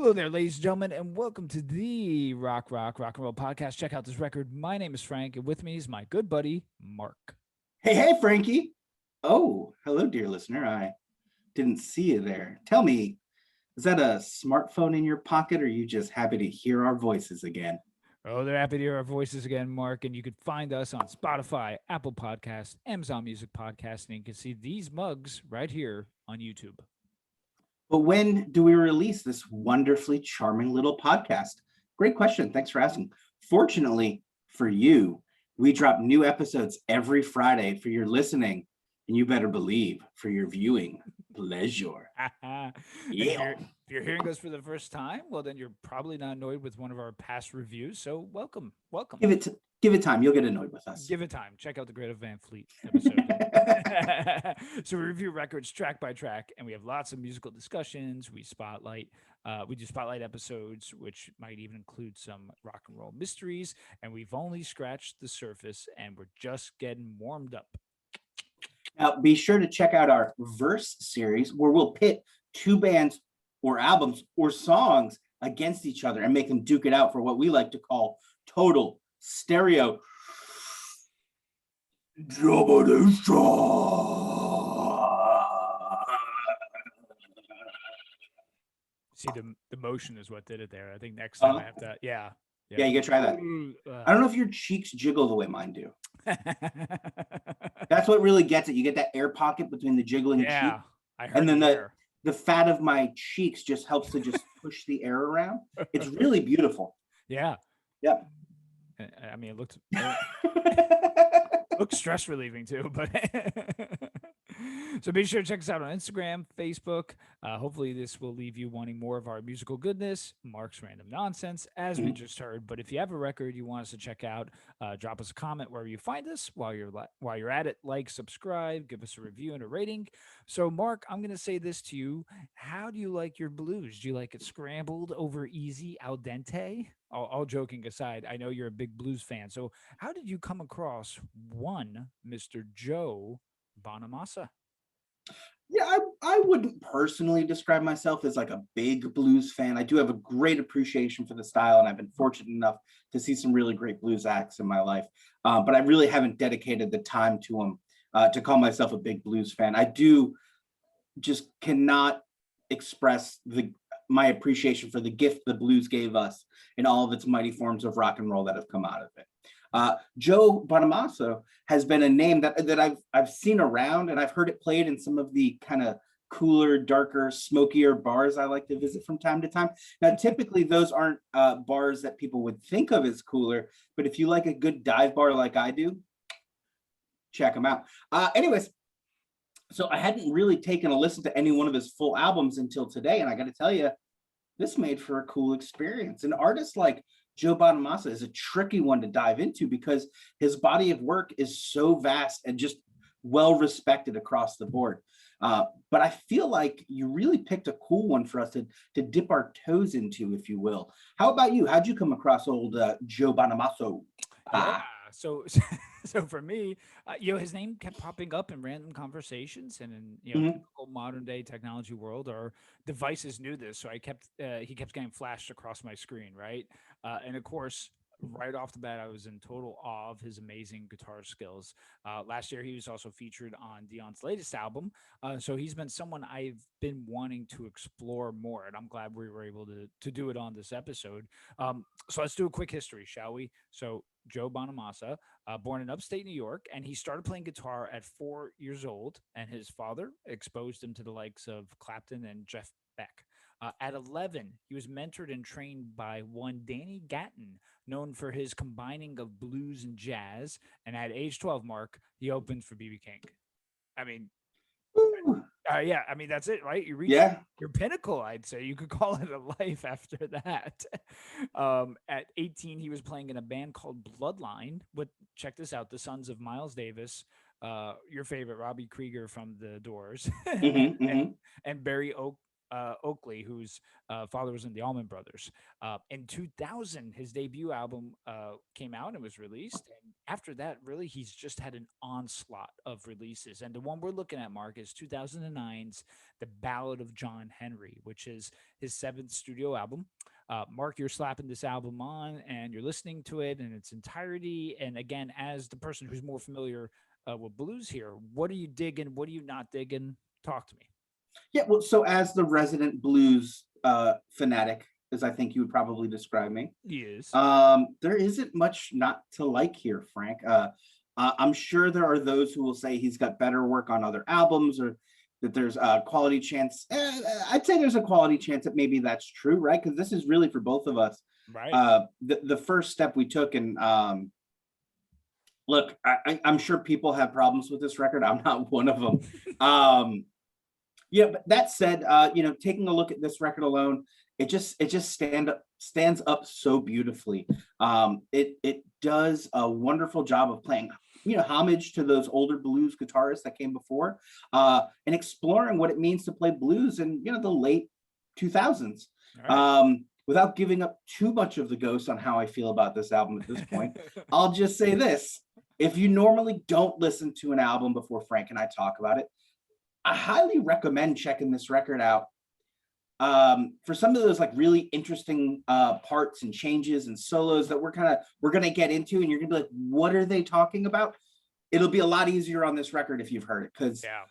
Hello there, ladies and gentlemen, and welcome to the Rock and Roll podcast. Check out this record. My name is Frank, and with me is my good buddy, Mark. Hey, Frankie. Oh, hello, dear listener. I didn't see you there. Tell me, is that a smartphone in your pocket, or are you just happy to hear our voices again? Oh, they're happy to hear our voices again, Mark, and you can find us on Spotify, Apple Podcasts, Amazon Music Podcast, and you can see these mugs right here on YouTube. But when do we release this wonderfully charming little podcast? Great question. Thanks for asking. Fortunately for you, we drop new episodes every Friday for your listening, and you better believe for your viewing pleasure. And Yeah. if you're hearing us for the first time, well, then you're probably not annoyed with one of our past reviews. So welcome. Give it time. You'll get annoyed with us. Give it time. Check out the Greta Van Fleet episode. So we review records track by track, and we have lots of musical discussions. We do spotlight episodes, which might even include some rock and roll mysteries. And we've only scratched the surface, and we're just getting warmed up. Now, be sure to check out our Verse series where we'll pit two bands or albums or songs against each other and make them duke it out for what we like to call total stereo domination. See, the motion is what did it there. I think next time I have to, Yeah, you gotta try that. I don't know if your cheeks jiggle the way mine do. That's what really gets it. You get that air pocket between the jiggling cheek. I heard. And then the fat of my cheeks just helps to just push the air around. It's really beautiful. Yeah. Yep. I mean, it looks stress relieving too, but so be sure to check us out on Instagram, Facebook. Hopefully this will leave you wanting more of our musical goodness, Mark's random nonsense, as we just heard. But if you have a record you want us to check out, drop us a comment wherever you find us. While you're at it, like, subscribe, give us a review and a rating. So Mark, I'm going to say this to you. How do you like your blues? Do you like it scrambled, over easy, al dente? All joking aside, I know you're a big blues fan. So how did you come across one Mr. Joe Bonamassa? Yeah, I wouldn't personally describe myself as like a big blues fan. I do have a great appreciation for the style, and I've been fortunate enough to see some really great blues acts in my life. But I really haven't dedicated the time to them to call myself a big blues fan. I do just cannot express my appreciation for the gift the blues gave us in all of its mighty forms of rock and roll that have come out of it. Joe Bonamassa has been a name that I've seen around, and I've heard it played in some of the kind of cooler, darker, smokier bars I like to visit from time to time. Now, typically those aren't bars that people would think of as cooler, but if you like a good dive bar like I do, check them out. Anyways, so I hadn't really taken a listen to any one of his full albums until today, and I got to tell you, this made for a cool experience. An artist like Joe Bonamassa is a tricky one to dive into because his body of work is so vast and just well respected across the board. But I feel like you really picked a cool one for us to dip our toes into, if you will. How about you? How'd you come across old Joe Bonamassa? Yeah. So for me, his name kept popping up in random conversations, and in typical modern day technology world, our devices knew this. So he kept getting flashed across my screen, right? And of course, right off the bat, I was in total awe of his amazing guitar skills. Last year, he was also featured on Dion's latest album. So he's been someone I've been wanting to explore more, and I'm glad we were able to do it on this episode. So let's do a quick history, shall we? So Joe Bonamassa, born in upstate New York, and he started playing guitar at 4 years old, and his father exposed him to the likes of Clapton and Jeff Beck. At 11, he was mentored and trained by one Danny Gatton, known for his combining of blues and jazz. And at age 12, Mark, he opened for BB King. I mean, yeah, I mean, that's it, right? You reach your pinnacle, I'd say. You could call it a life after that. At 18, he was playing in a band called Bloodline with, check this out, the sons of Miles Davis, your favorite, Robbie Krieger from The Doors, and Barry Oakley, whose father was in the Allman Brothers. In 2000, his debut album came out and was released. And after that, really, he's just had an onslaught of releases. And the one we're looking at, Mark, is 2009's The Ballad of John Henry, which is his seventh studio album. Mark, you're slapping this album on and you're listening to it in its entirety. And again, as the person who's more familiar with blues here, what are you digging? What are you not digging? Talk to me. Yeah, well, so as the resident blues fanatic, as I think you would probably describe me, Yes. there isn't much not to like here, Frank. I'm sure there are those who will say he's got better work on other albums, or that there's a quality chance. I'd say there's a quality chance that maybe that's true, right? Because this is really for both of us. Right. The first step we took, and look, I'm sure people have problems with this record. I'm not one of them. Yeah, but that said, taking a look at this record alone, it just stands up so beautifully. It does a wonderful job of playing, homage to those older blues guitarists that came before, and exploring what it means to play blues in the late 2000s. Right. Without giving up too much of the ghost on how I feel about this album at this point, I'll just say this: if you normally don't listen to an album before Frank and I talk about it, I highly recommend checking this record out, for some of those like really interesting parts and changes and solos that we're gonna get into, and you're gonna be like, what are they talking about? It'll be a lot easier on this record if you've heard it, because Yeah.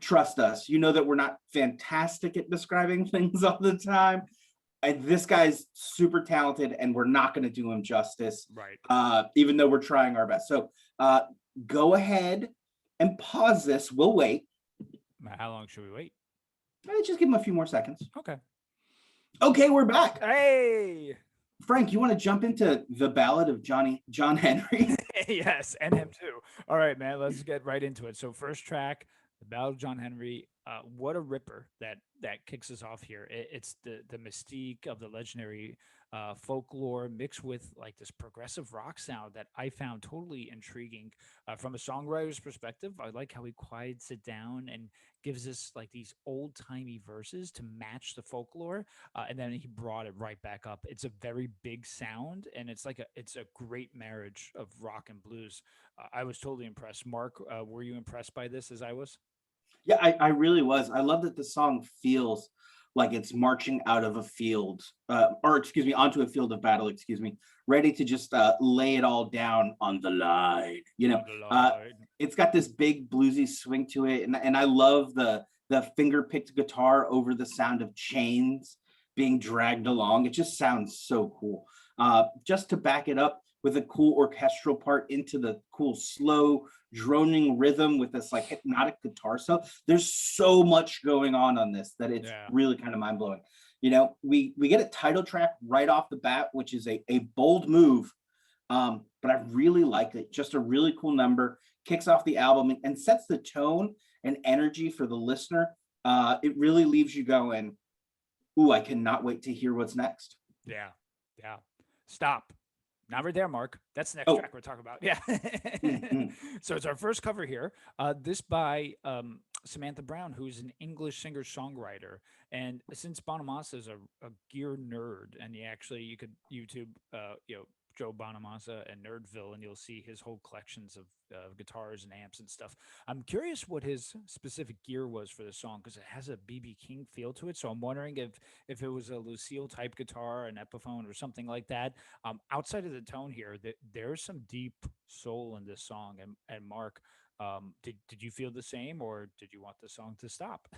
trust us, you know that we're not fantastic at describing things all the time. And this guy's super talented, and we're not going to do him justice, Right. even though we're trying our best. So go ahead and pause this. We'll wait. How long should we wait? Just give him a few more seconds. Okay. Okay, we're back. Hey. Frank, you want to jump into the Ballad of John Henry? Yes, and him too. All right, man. Let's get right into it. So, first track, the Ballad of John Henry. What a ripper that kicks us off here. It's the mystique of the legendary folklore mixed with like this progressive rock sound that I found totally intriguing. From a songwriter's perspective, I like how he quiets it down and gives us like these old timey verses to match the folklore, and then he brought it right back up. It's a very big sound, and it's a great marriage of rock and blues. I was totally impressed. Mark, were you impressed by this as I was? Yeah, I really was. I love that the song feels like it's marching out of a field, or excuse me, onto a field of battle, excuse me, ready to just lay it all down on the line. On the line. It's got this big bluesy swing to it, and I love the finger picked guitar over the sound of chains being dragged along. It just sounds so cool. Just to back it up with a cool orchestral part into the cool slow droning rhythm with this like hypnotic guitar. So there's so much going on this that it's Yeah. really kind of mind blowing. We get a title track right off the bat, which is a bold move, but I really like it. Just a really cool number, kicks off the album and sets the tone and energy for the listener. It really leaves you going, ooh, I cannot wait to hear what's next. Yeah. Yeah. Stop. Not right there, Mark. That's the next Oh. track we're talking about. Yeah. Mhm. So it's our first cover here. This by Samantha Brown, who's an English singer-songwriter. And since Bonamassa is a gear nerd, and you could YouTube, Joe Bonamassa and Nerdville, and you'll see his whole collections of guitars and amps and stuff. I'm curious what his specific gear was for the song because it has a BB King feel to it. So I'm wondering if it was a Lucille type guitar, an Epiphone, or something like that. Outside of the tone here, there's some deep soul in this song. And Mark, did you feel the same, or did you want the song to stop?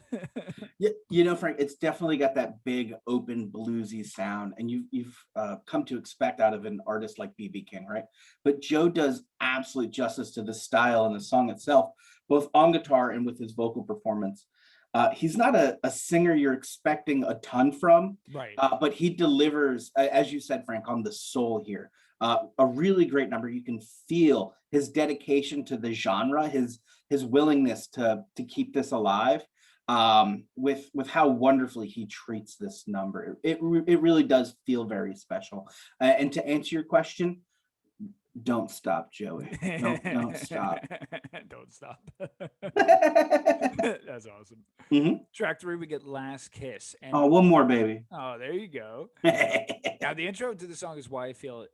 Yeah, Frank, it's definitely got that big, open, bluesy sound, and you've come to expect out of an artist like BB King, right? But Joe does absolute justice to the style and the song itself, both on guitar and with his vocal performance. He's not a singer you're expecting a ton from, Right. but he delivers, as you said, Frank, on the soul here. A really great number. You can feel his dedication to the genre, his willingness to keep this alive, with how wonderfully he treats this number. It really does feel very special. And to answer your question, Don't stop, Joey. Don't stop. Don't stop. That's awesome. Mhm. Track three, we get Last Kiss. Oh, And one more, baby. oh, there you go. Now, the intro to the song is why I feel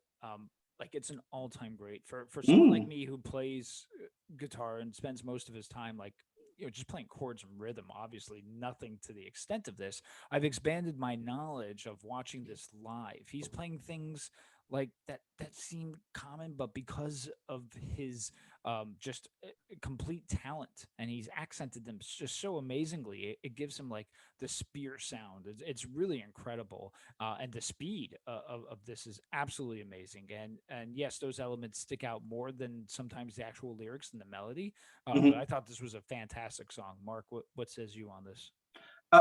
like it's an all-time great for someone like Mm, me who plays guitar and spends most of his time like just playing chords and rhythm. Obviously, nothing to the extent of this. I've expanded my knowledge of watching this live. He's playing things like that seem common, but because of his just complete talent, and he's accented them just so amazingly, it gives him like the spear sound. It's really incredible, and the speed of this is absolutely amazing. And yes, those elements stick out more than sometimes the actual lyrics and the melody. But mhm. I thought this was a fantastic song. Mark, what says you on this?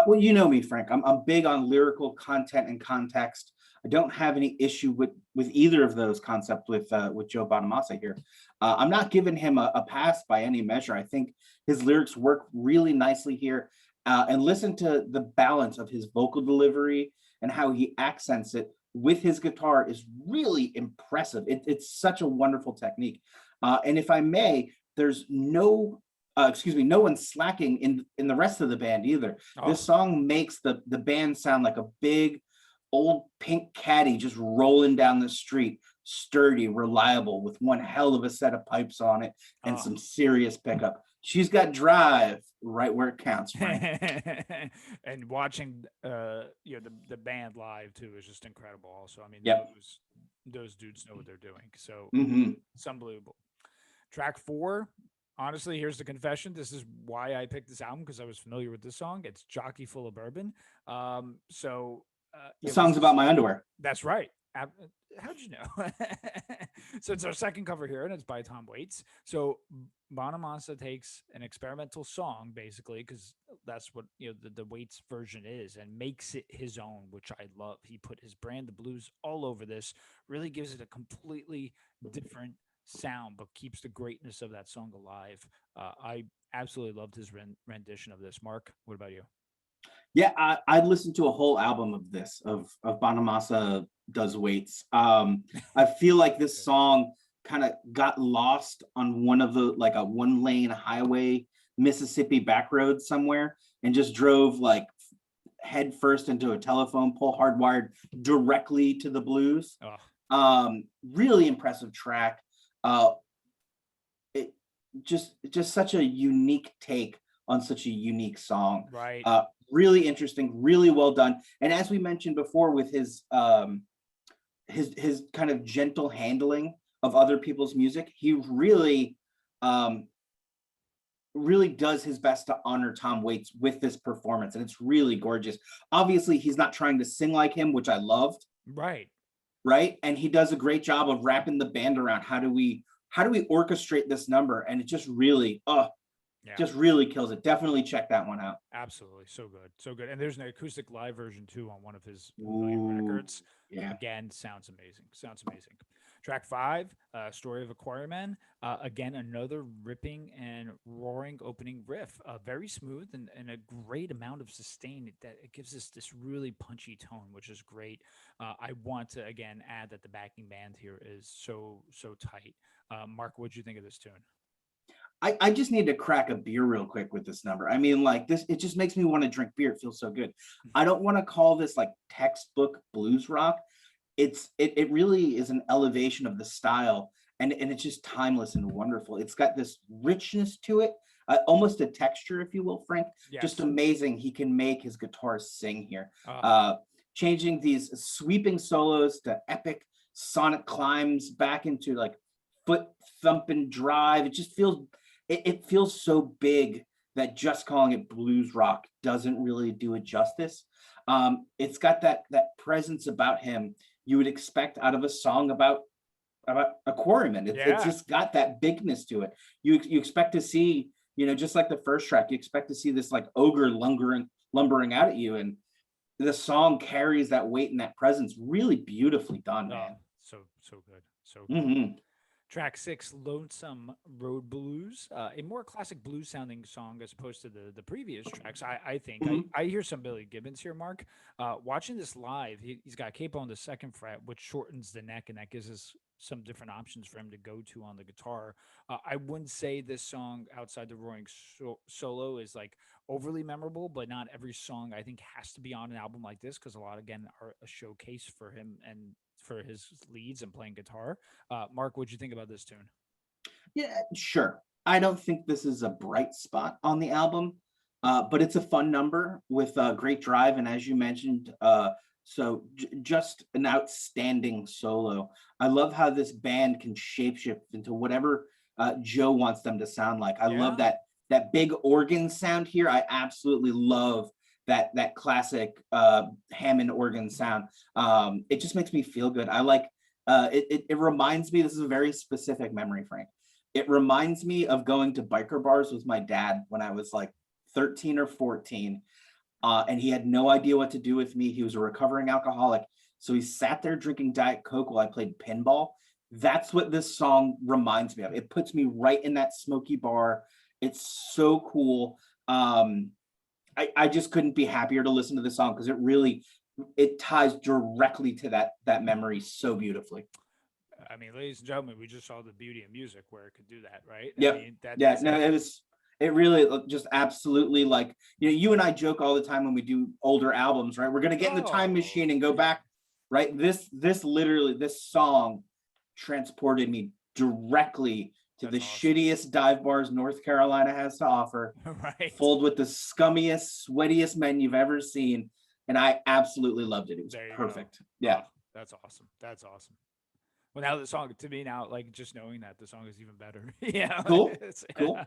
Well, you know me, Frank. I'm big on lyrical content and context. I don't have any issue with either of those concepts with Joe Bonamassa here. I'm not giving him a pass by any measure. I think his lyrics work really nicely here. And listen to the balance of his vocal delivery and how he accents it with his guitar is really impressive. It's such a wonderful technique. And if I may, there's no one slacking in the rest of the band either. This Oh, song makes the band sound like a big old pink caddy just rolling down the street, sturdy, reliable, with one hell of a set of pipes on it and oh. some serious pickup. She's got drive right where it counts, Frank. And watching the band live too is just incredible also. I mean, Yep. those dudes know what they're doing, so Hmm. it's unbelievable. Track four, honestly, here's the confession. This is why I picked this album, because I was familiar with this song. It's Jockey Full of Bourbon. So The this song's is about my underwear. that's right. How'd you know? So it's our second cover here, and it's by Tom Waits. So Bonamassa takes an experimental song, basically, because that's what the Waits version is, and makes it his own, which I love. He put his brand of blues all over this. Really gives it a completely different sound, but keeps the greatness of that song alive. I absolutely loved his rendition of this. Mark, what about you? Yeah, I'd listen to a whole album of this of Bonamassa does weights. I feel like this Good. song kind of got lost on one of the like a one lane highway Mississippi back road somewhere and just drove like head first into a telephone pole hardwired directly to the blues. Oh, Really impressive track. Uh, it just such a unique take on such a unique song. right. Really interesting, really well done. And as we mentioned before, with his kind of gentle handling of other people's music, he um, really does his best to honor Tom Waits with this performance, and it's really gorgeous. Obviously, he's not trying to sing like him, which I loved, Right. right? And he does a great job of wrapping the band around how do we orchestrate this number, and it Yeah. just really kills it. Definitely check that one out. Absolutely. So good. So good. And there's an acoustic live version too on one of his million Ooh, records. yeah. Again, sounds amazing. Sounds amazing. Track five, Story of a Quarryman. Again, another ripping and roaring opening riff. Very smooth and a great amount of sustain. It gives us this really punchy tone, which is great. I want to, again, add that the backing band here is so tight. Mark, what'd you think of this tune? I just need to crack a beer real quick with this number. I mean, like this, it just makes me want to drink beer. It feels so good. I don't want to call this like textbook blues rock. It really is an elevation of the style, and it's just timeless and wonderful. It's got this richness to it, almost a texture, if you will, Frank. Just Yes. amazing. He can make his guitar sing here. Uh, Uh, Changing these sweeping solos to epic sonic climbs back into like foot thumping drive. It feels so big that just calling it blues rock doesn't really do it justice. It's got that presence about him you would expect out of a song about a quarryman. It's yeah. just got that bigness to it. You expect to see, just like the first track, you expect to see this like ogre lumbering out at you, and the song carries that weight and that presence really beautifully done, Oh, man. so good. So good. Hmm. Track six, Lonesome Road Blues, a more classic blues sounding song as opposed to the previous tracks. I think Hmm. I hear some Billy Gibbons here, Mark. Watching this live, he's got a capo on the second fret, which shortens the neck, and that gives us some different options for him to go to on the guitar. I wouldn't say this song outside the Roaring solo is like overly memorable, but not every song I think has to be on an album like this because a lot again are a showcase for him and for his leads and playing guitar. Mark, what'd you think about this tune? Yeah, sure. I don't think this is a bright spot on the album, but it's a fun number with great drive. And as you mentioned, just an outstanding solo. I love how this band can shapeshift into whatever Joe wants them to sound like. I love Yeah. that big organ sound here. I absolutely love that classic Hammond organ sound. It just makes me feel good. I like it reminds me, this is a very specific memory, Frank. It reminds me of going to biker bars with my dad when I was like 13 or 14. And he had no idea what to do with me. He was a recovering alcoholic. So he sat there drinking Diet Coke while I played pinball. That's what this song reminds me of. It puts me right in that smoky bar. It's so cool. I just couldn't be happier to listen to this song because it ties directly to that memory so beautifully. I mean, ladies and gentlemen, we just saw the beauty of music where it could do that, right? I Yep. mean, Yeah. that's No, it really just absolutely like, you and I joke all the time when we do older albums, right? We're gonna get in the time oh, machine and go back, right? This song transported me directly to the that's awesome. shittiest dive bars North Carolina has to offer, Right. filled with the scummiest, sweatiest men you've ever seen. And I absolutely loved it. It was There you go. perfect. Yeah. Oh, that's awesome. That's awesome. Well, now the song to me now, like just knowing that the song is even better. Yeah. Cool. Cool.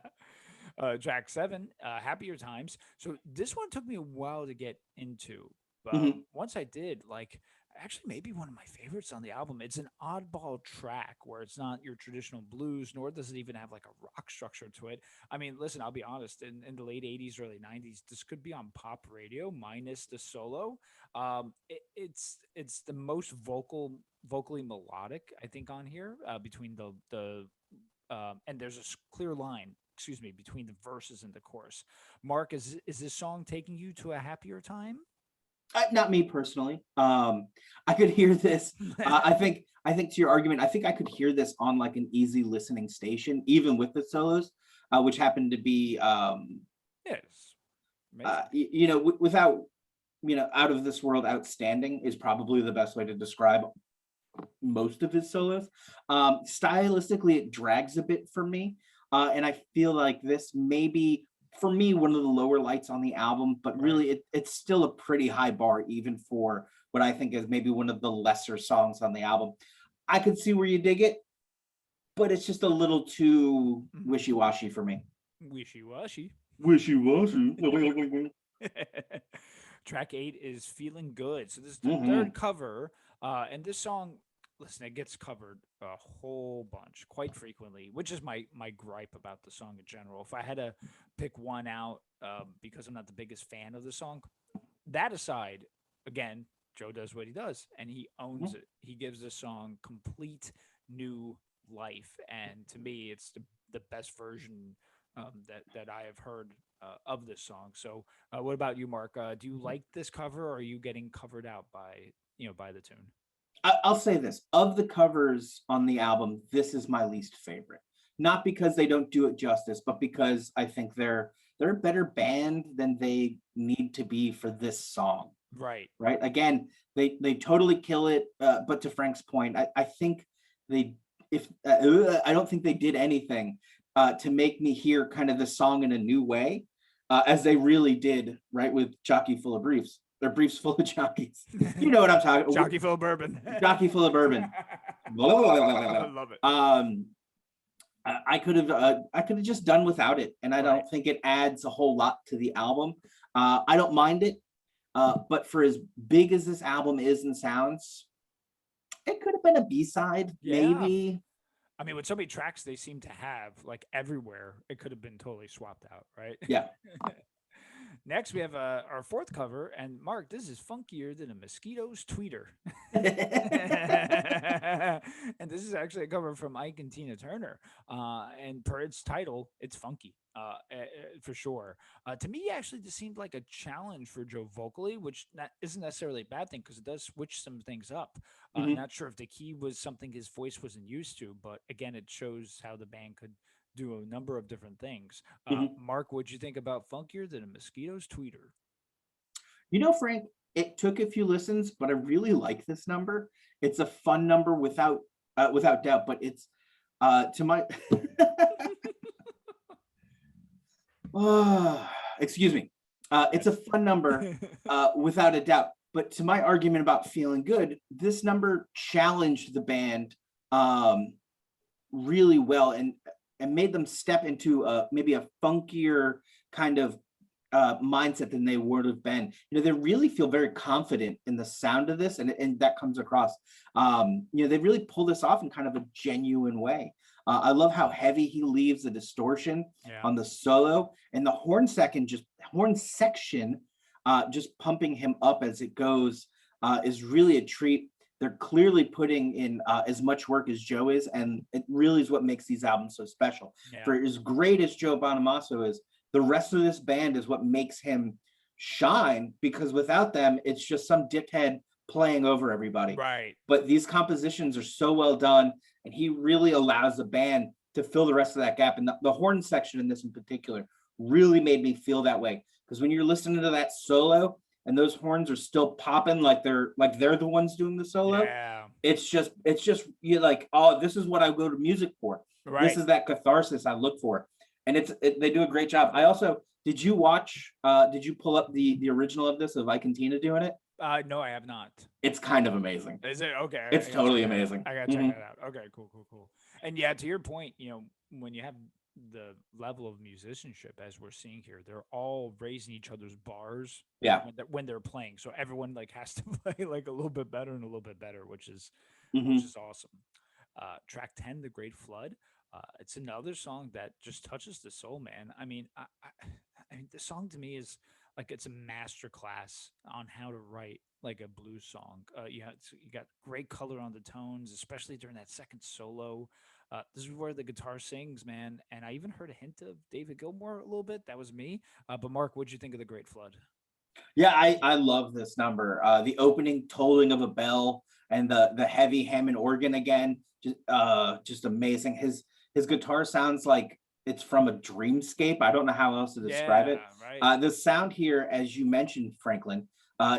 Track 7, Happier Times. So this one took me a while to get into, but Hmm. once I did, like actually maybe one of my favorites on the album. It's an oddball track where it's not your traditional blues, nor does it even have like a rock structure to it. I mean, listen, I'll be honest. In the late '80s, early '90s, this could be on pop radio minus the solo. It's the most vocally melodic I think on here between the and there's a clear line, excuse me, between the verses and the chorus. Mark, is this song taking you to a happier time? Not me personally. I could hear this. I think to your argument, I think I could hear this on like an easy listening station, even with the solos, which happened to be, Yes, amazing. without, out of this world outstanding is probably the best way to describe most of his solos. Stylistically, it drags a bit for me, and I feel like this maybe for me one of the lower lights on the album, but Right. really it's still a pretty high bar even for what I think is maybe one of the lesser songs on the album. I could see where you dig it, but it's just a little too wishy-washy for me. Wishy washy. Wishy-washy. Track 8 is Feeling Good. So this is the Hmm. third cover. And this song, listen, it gets covered a whole bunch, quite frequently, which is my gripe about the song in general. If I had to pick one out, because I'm not the biggest fan of the song, that aside, again, Joe does what he does, and he owns it. He gives this song complete new life, and to me, it's the best version that I have heard of this song. So, what about you, Mark? Do you like this cover, or are you getting covered out by by the tune? I'll say this: of the covers on the album, this is my least favorite. Not because they don't do it justice, but because I think they're a better band than they need to be for this song. Right. Right? Again, they totally kill it. But to Frank's point, I think they if I don't think they did anything to make me hear kind of the song in a new way, as they really did. Right, with Jockey Full of Briefs. They're briefs full of jockeys. You know what I'm talking. Jockey full of bourbon. Jockey full of bourbon. I love it. um, I could have just done without it, and I Right. don't think it adds a whole lot to the album. I don't mind it, but for as big as this album is and sounds, it could have been a B-side, Yeah. maybe. I mean, with so many tracks they seem to have, like everywhere, it could have been totally swapped out, right? Yeah. Next, we have our fourth cover, and Mark, this is funkier than a mosquito's tweeter. And this is actually a cover from Ike and Tina Turner. And per its title, it's funky, for sure. To me, actually, this seemed like a challenge for Joe vocally, which isn't necessarily a bad thing because it does switch some things up. Mhm, Not sure if the key was something his voice wasn't used to, but again, it shows how the band could do a number of different things. mhm. Mark, what'd you think about funkier than a mosquito's tweeter? Frank, it took a few listens, but I really like this number. It's a fun number without doubt, but it's to my oh, excuse me. It's a Yes. fun number without a doubt. But to my argument about feeling good, this number challenged the band um, really well and made them step into maybe a funkier kind of mindset than they would have been. They really feel very confident in the sound of this, and that comes across. They really pull this off in kind of a genuine way. I love how heavy he leaves the distortion Yeah. on the solo, and the horn section, just pumping him up as it goes, is really a treat. They're clearly putting in as much work as Joe is, and it really is what makes these albums so special. Yeah. For as great as Joe Bonamassa is, the rest of this band is what makes him shine, because without them, it's just some dickhead playing over everybody. Right. But these compositions are so well done, and he really allows the band to fill the rest of that gap. And the horn section in this in particular really made me feel that way. Because when you're listening to that solo and those horns are still popping like they're the ones doing the solo, Yeah. it's just you're like, oh, this is what I go to music for. This Right. is that catharsis I look for, and they do a great job. I also did you pull up the original of this of Ike and Tina doing it? No, I have not. It's kind of amazing. Is it okay? It's I gotta check totally that out. amazing. I gotta check Hmm. that out. Okay, cool, cool, cool. And yeah, to your point, when you have the level of musicianship as we're seeing here, they're all raising each other's bars Yeah. when they're playing. So everyone like has to play like a little bit better and a little bit better, which Hmm. is awesome. Track 10, The Great Flood. It's another song that just touches the soul, man. I mean, the song to me is like it's a master class on how to write like a blues song. You got great color on the tones, especially during that second solo. This is where the guitar sings, man. And I even heard a hint of David Gilmour a little bit. That was me. But Mark, what'd you think of the Great Flood? Yeah, I love this number. The opening tolling of a bell and the heavy Hammond organ again, just amazing. His guitar sounds like it's from a dreamscape. I don't know how else to describe Yeah, it. right. The sound here, as you mentioned, Franklin,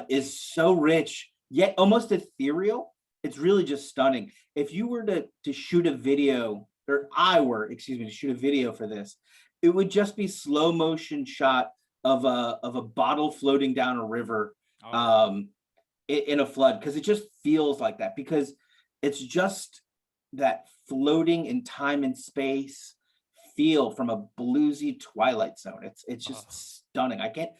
is so rich yet almost ethereal. It's really just stunning. If you were to shoot a video, or I were, excuse me, to shoot a video for this, it would just be slow motion shot of a bottle floating down a river, Oh yeah. um, in a flood, because it just feels like that, because it's just that floating in time and space feel from a bluesy Twilight Zone. It's Oh, just stunning. I can't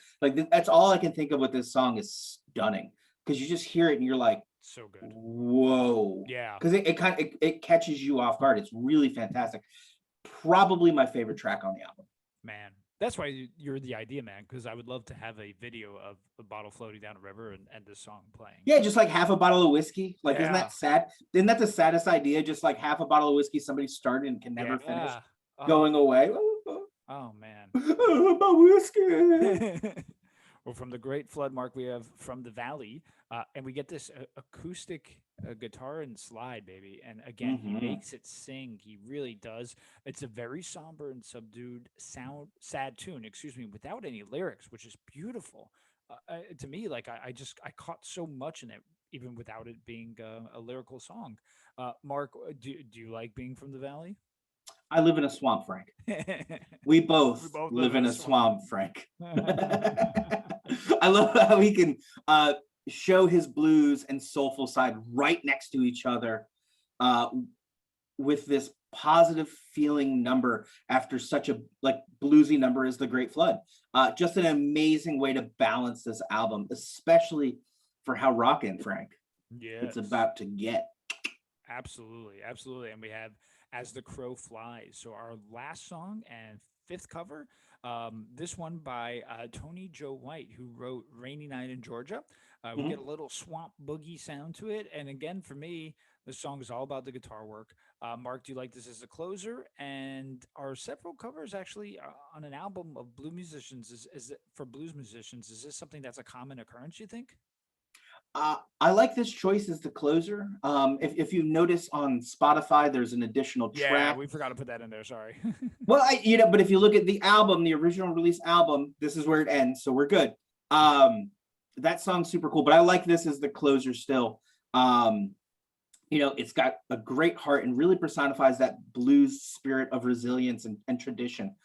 that's all I can think of with this song is stunning, because you just hear it and you're like, so good. whoa, Yeah, because it catches you off guard. It's really fantastic. Probably my favorite track on the album. man. That's why you're the idea man, because I would love to have a video of a bottle floating down a river and this song playing. Yeah, just like half a bottle of whiskey. Like, isn't Yeah, that sad? Isn't that the saddest idea? Just like half a bottle of whiskey somebody started and can never finish, yeah. Oh, going away. oh man. My whiskey. Well, from the Great Flood, Mark, we have From the Valley, and we get this acoustic guitar and slide, baby. And again, he Hmm. makes it sing. He really does. It's a very somber and subdued, sad tune. Excuse me, without any lyrics, which is beautiful. To me, like I caught so much in it, even without it being a lyrical song. Mark, do you like being from the Valley? I live in a swamp, Frank. We We both both live live in in a a swamp. swamp, Frank. I love how he can show his blues and soulful side right next to each other, uh, with this positive feeling number after such a like bluesy number as the Great Flood. Just an amazing way to balance this album, especially for how rockin', Frank, it's Yes. about to get. Absolutely, absolutely. And we have As the Crow Flies. So our last song and fifth cover, This one by Tony Joe White, who wrote Rainy Night in Georgia. We get Mhm. a little swamp boogie sound to it. And again, for me, the song is all about the guitar work. Mark, do you like this as a closer? And are several covers actually on an album of blues musicians? Is it for blues musicians? Is this something that's a common occurrence, you think? I like this choice as the closer. If you notice on Spotify, there's an additional Yeah, track. we forgot to put that in there. Sorry. Well, but if you look at the album, the original release album, this is where it ends, so we're good. Okay. That song's super cool, but I like this as the closer still. Um, it's got a great heart and really personifies that blues spirit of resilience and tradition.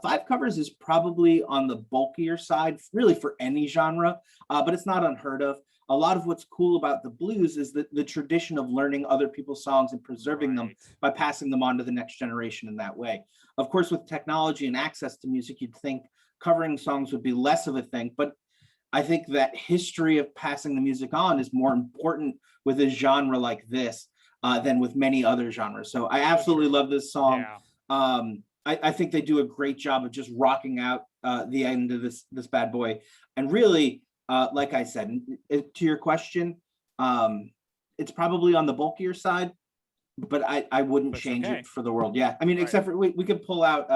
Five covers is probably on the bulkier side, really for any genre, but it's not unheard of. A lot of what's cool about the blues is that the tradition of learning other people's songs and preserving them Right. by passing them on to the next generation in that way. Of course, with technology and access to music, you'd think covering songs would be less of a thing, but I think that history of passing the music on is more important with a genre like this than with many other genres. So I So absolutely true. love this song. Yeah. I think they do a great job of just rocking out the end of this bad boy. And really, like I said, to your question, um, it's probably on the bulkier side, but I wouldn't That's change it okay. for the world. Yeah, I mean, Right. except for we could pull out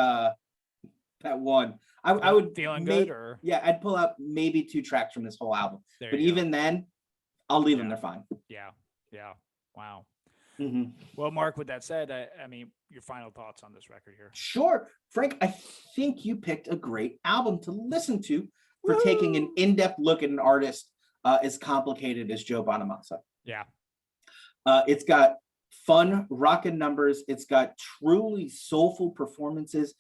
that one. I would Feeling good make or yeah, I'd pull out maybe two tracks from this whole album. there But you go. even then, I'll leave them. Yeah. They're fine. Yeah. Yeah. Wow. Mhm. Well, Mark, with that said, I mean, your final thoughts on this record here. Sure, Frank. I think you picked a great album to listen to for taking an Woo! in-depth look at an artist as complicated as Joe Bonamassa. Yeah. It's got fun rockin' numbers. It's got truly soulful performances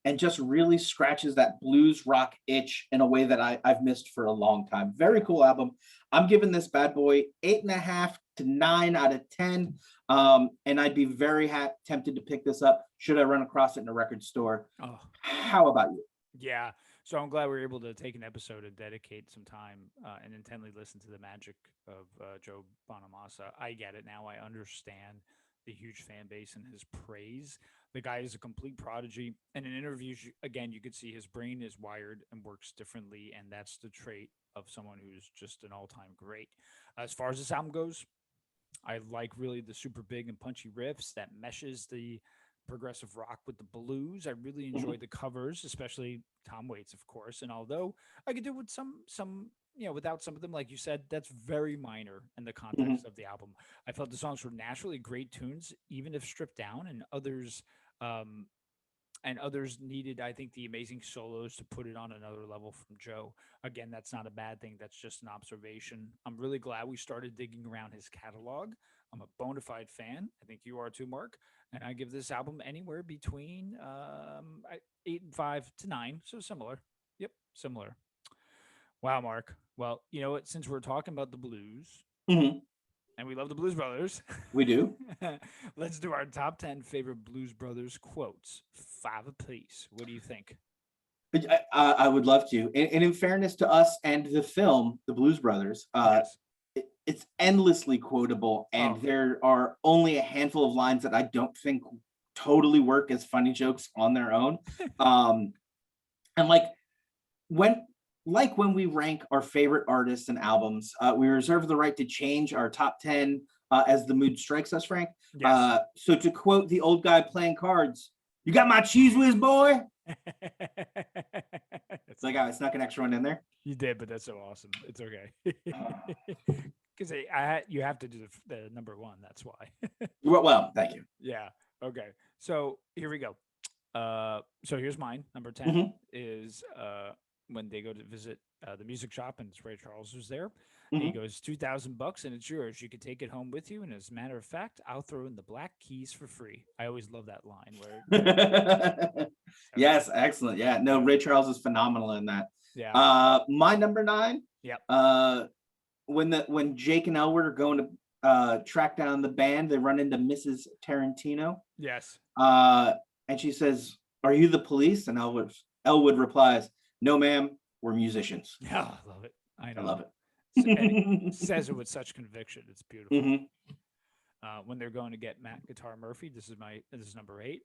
and just really scratches that blues rock itch in a way that I've missed for a long time. Very Yeah. cool album. I'm giving this bad boy 8.5 to 9 out of 10. And I'd be very tempted to pick this up should I run across it in a record store. Oh, How about you? yeah. So I'm glad we were able to take an episode and dedicate some time and intently listen to the magic of Joe Bonamassa. I get it now. I understand the huge fan base and his praise. The guy is a complete prodigy. And in interviews, again, you could see his brain is wired and works differently. And that's the trait of someone who's just an all time great. As far as this album goes, I like really the super big and punchy riffs that meshes the progressive rock with the blues. I really enjoy Mhm, the covers, especially Tom Waits, of course. And although I could do with some without some of them, like you said, that's very minor in the mhm, context of the album. I felt the songs were naturally great tunes, even if stripped down, um, and others needed, I think, the amazing solos to put it on another level from Joe. Again, that's not a bad thing. That's just an observation. I'm really glad we started digging around his catalog. I'm a bona fide fan. I think you are too, Mark. And I give this album anywhere between 8 and 5 to 9. So similar. Yep, similar. Wow, Mark. Well, you know what? Since we're talking about the blues, mhm. and we love the Blues Brothers. We do. Let's do our top 10 favorite Blues Brothers quotes, five apiece. What do you think? I would love to. And in fairness to us and the film, The Blues Brothers, Yes. it's endlessly quotable, and Oh, there are only a handful of lines that I don't think totally work as funny jokes on their own. Um, and when when we rank our favorite artists and albums, we reserve the right to change our top 10 as the mood strikes us, Frank. yes. So to quote the old guy playing cards, you got my cheese whiz, boy. That's So I funny. snuck an extra one in there. You did, but that's so awesome. It's okay. Because you have to do the number one. That's why. Well, thank you. Yeah. Okay. So here we go. So here's mine. Number 10 Hmm. is when they go to visit the music shop and it's Ray Charles who's there. He Hmm. goes, $2,000 and it's yours. You can take it home with you. And as a matter of fact, I'll throw in the black keys for free. I always love that line where so good. Yes, excellent. Yeah, no, Yeah. Ray Charles is phenomenal in that. Yeah. My number nine, Yep. when Jake and Elwood are going to track down the band, they run into Mrs. Tarantino. Yes. Uh, and she says, "Are you the police?" And Elwood replies, "No, ma'am, we're musicians." Yeah. I love it. I I know. love And it it. says it with such conviction. It's beautiful. Hmm. When they're going to get Matt Guitar Murphy, this is number 8,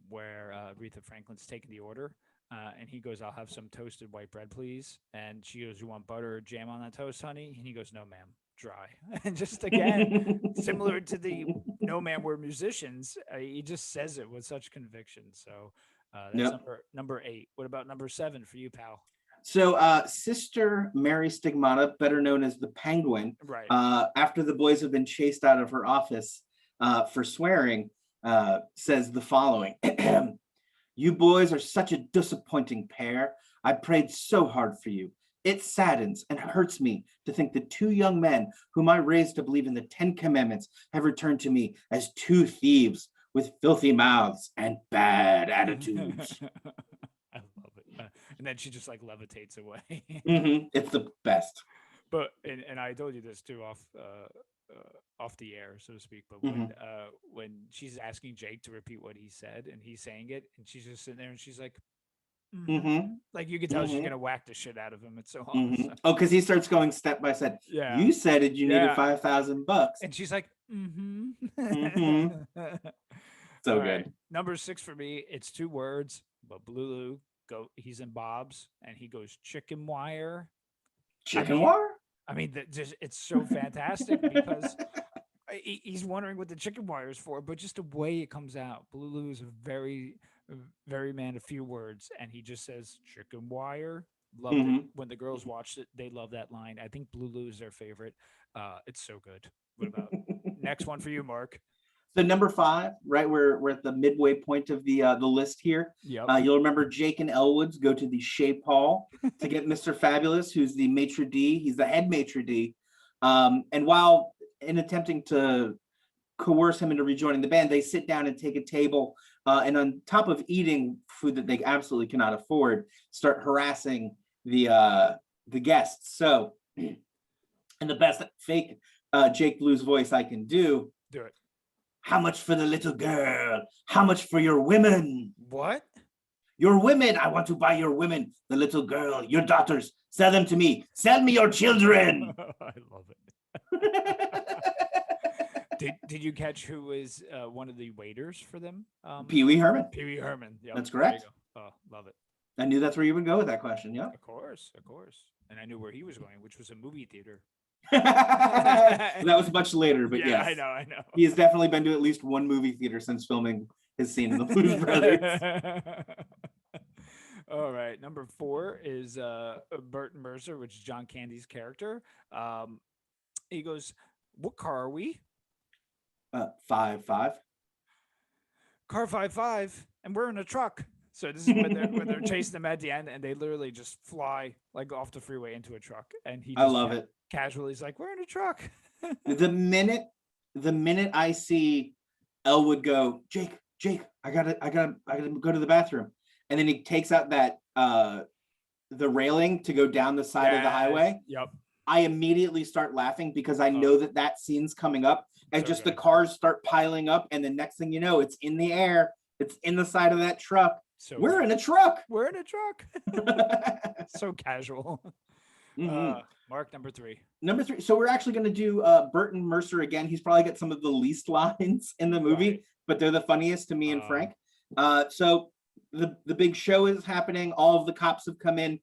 where Aretha Franklin's taking the order. And he goes, "I'll have some toasted white bread, please." And she goes, "You want butter or jam on that toast, honey?" And he goes, "No, ma'am, dry." And just again, similar to the "No, ma'am, we're musicians," he just says it with such conviction. So that's Yep. number 8. What about number 7 for you, pal? So, Sister Mary Stigmata, better known as the Penguin, Right. after the boys have been chased out of her office for swearing, says the following: "You boys are such a disappointing pair. I prayed so hard for you. It saddens and hurts me to think that two young men whom I raised to believe in the Ten Commandments have returned to me as two thieves with filthy mouths and bad attitudes." I love it. And then she just like levitates away. It's the best. But and I told you this too off the air, so to speak. But Hmm. when she's asking Jake to repeat what he said, and he's saying it, and she's just sitting there, and she's like, Hmm. like you can tell she's Hmm. gonna whack the shit out of him. It's so Hmm. awesome. Oh, because he starts going step by step. Yeah, You said it. You needed yeah. 5,000 bucks. And she's like, mm-hmm. Hmm. All So right. good. Number 6 for me, it's 2 words, but Blue he's in Bob's and he goes chicken wire. I Chicken mean, wire. just it's so fantastic because he's wondering what the chicken wire is for, but just the way it comes out. Blue is a very man of few words, and he just says chicken wire. Loved it. Hmm. When the girls watched it, they love that line. I think Blue is their favorite. It's so good. What about next one for you, Mark? So number 5, right? We're at the midway point of the list here. Yep. You'll remember Jake and Elwoods go to the Shape Hall to get Mr. Fabulous, who's the maitre d'. He's the head maitre d'. And while in attempting to coerce him into rejoining the band, they sit down and take a table, and on top of eating food that they absolutely cannot afford, start harassing the guests. So, in the best fake Jake Blues voice I can do, Do it. how much for the little girl? How much for your women? What? Your women, I want to buy your women, the little girl, your daughters. Sell them to me. Sell me your children. I love it. Did you catch who was one of the waiters for them? Pee Wee Herman. Pee Wee Herman. Yep. That's There you correct. go. Oh, love it. I knew that's where you would go with that question. Yeah. Of course, of course. And I knew where he was going, which was a movie theater. That was much later, but Yeah, yes, I know. he has definitely been to at least one movie theater since filming his scene in the Blues Brothers. All right, number 4 is Burton Mercer, which is John Candy's character. He goes, "What car are we?" 5-5. "Car 55, and we're in a truck." So this is when they're chasing them at the end, and they literally just fly like off the freeway into a truck, and he I just love it. casually is like, "We're in a truck." The minute I see Elwood go, Jake, I gotta go to the bathroom, and then he takes out that the railing to go down the side of the highway, Yep. I immediately start laughing because I know that scene's coming up, and So just good. the cars start piling up, and the next thing you know, it's in the air, it's in the side of that truck. So We're good. in a truck. We're in a truck. So casual. Mhm. Mark, number 3. Number 3. So we're actually going to do Burton Mercer again. He's probably got some of the least lines in the movie, Right. but they're the funniest to me and Frank. So the big show is happening. All of the cops have come in.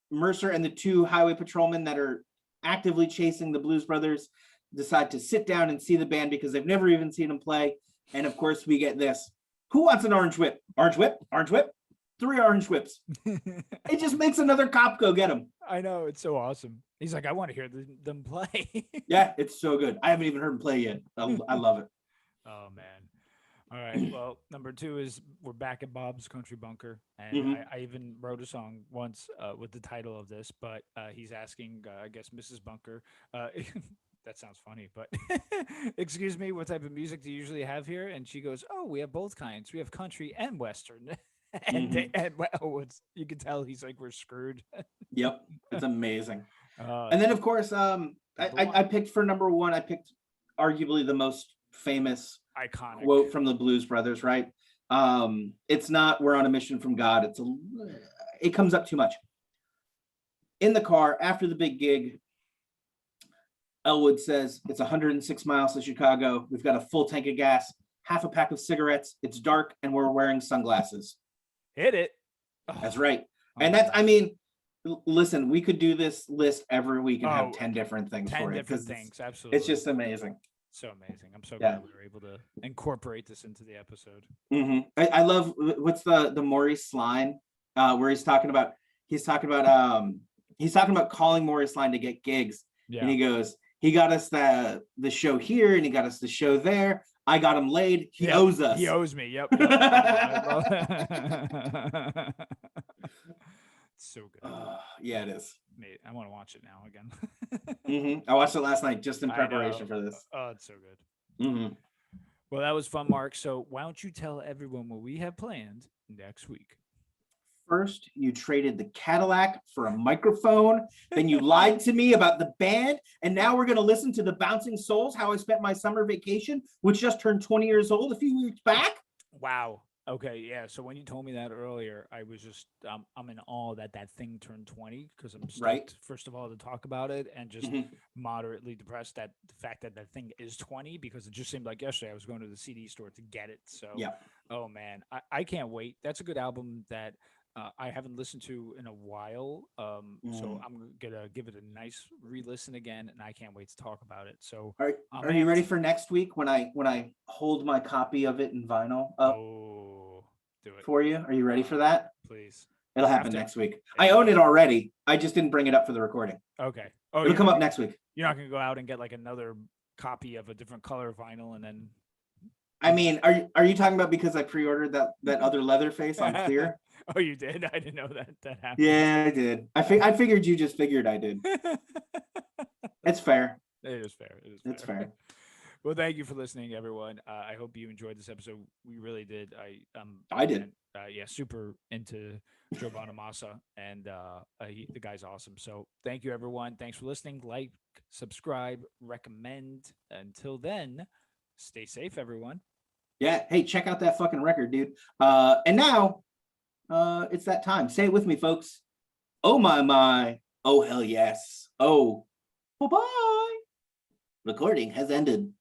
Mercer and the 2 highway patrolmen that are actively chasing the Blues Brothers decide to sit down and see the band because they've never even seen them play. And of course, we get this: "Who wants an orange whip? Orange whip? Orange whip? 3 orange whips." It just makes another cop go get him. I know, it's so awesome. He's like, "I want to hear them play." Yeah, it's so good. I haven't even heard him play yet. I love it. Oh man. All right. Well, number 2 is we're back at Bob's Country Bunker, and Mhm. I even wrote a song once with the title of this, but he's asking, I guess, Mrs. Bunker. That sounds funny, but excuse me, what type of music do you usually have here? And she goes, "Oh, we have both kinds. We have country and western." Mhm. And well, you can tell he's like, "We're screwed." Yep, it's amazing. Uh, And then, of course, number I 1, picked for number 1. I picked arguably the most famous iconic. quote from the Blues Brothers. Right? It's not "We're on a mission from God." It comes up too much in the car after the big gig. Elwood says it's 106 miles to Chicago. We've got a full tank of gas, half a pack of cigarettes. It's dark, and we're wearing sunglasses. Hit it. That's right. Oh And my that's, God. I mean, listen, we could do this list every week and have Oh, 10 different things 10 for it different because things. it's Absolutely. just amazing. So amazing. I'm so Yeah. glad we were able to incorporate this into the episode. I love what's the Maurice line where he's talking about calling Maurice line to get gigs, and Yeah. he goes, he got us the show here and he got us the show there. I got him laid. He owes us. He owes me. Yep. Yep. I love it. So good. Yeah, it is. Mate, I want to watch it now again. I watched it last night just in I preparation know. for this. Oh, it's so good. Well, that was fun, Mark. So why don't you tell everyone what we have planned next week? First, you traded the Cadillac for a microphone. Then you lied to me about the band. And now we're going to listen to the Bouncing Souls, How I Spent My Summer Vacation, which just turned 20 years old a few weeks back. Wow. Okay. Yeah. So when you told me that earlier, I was just, I'm in awe that thing turned 20 because I'm stoked, right. First of all, to talk about it, and just moderately depressed that the fact that thing is 20, because it just seemed like yesterday I was going to the CD store to get it. So, yeah. Oh man, I can't wait. That's a good album that I haven't listened to in a while. So I'm gonna give it a nice re-listen again, and I can't wait to talk about it. So are you ready for next week when I hold my copy of it in vinyl up? Oh, do it for you. Are you ready for that? Please. It'll happen next week. I own it already. I just didn't bring it up for the recording. Okay. Oh, it'll come up next week. You're not gonna go out and get like another copy of a different color vinyl and then. I mean, are you talking about because I pre-ordered that other Leatherface on clear? Oh, you did? I didn't know that happened. Yeah, I did. I figured you just figured I did. It's fair. It is fair. It's fair. Well, thank you for listening, everyone. I hope you enjoyed this episode. We really did. I did. Yeah, super into Joe Bonamassa, and the guy's awesome. So thank you, everyone. Thanks for listening. Like, subscribe, recommend. Until then, stay safe, everyone. Yeah. Hey, check out that fucking record, dude. And now, it's that time. Say it with me, folks. Oh my. Oh hell yes. Oh. Bye-bye. Recording has ended.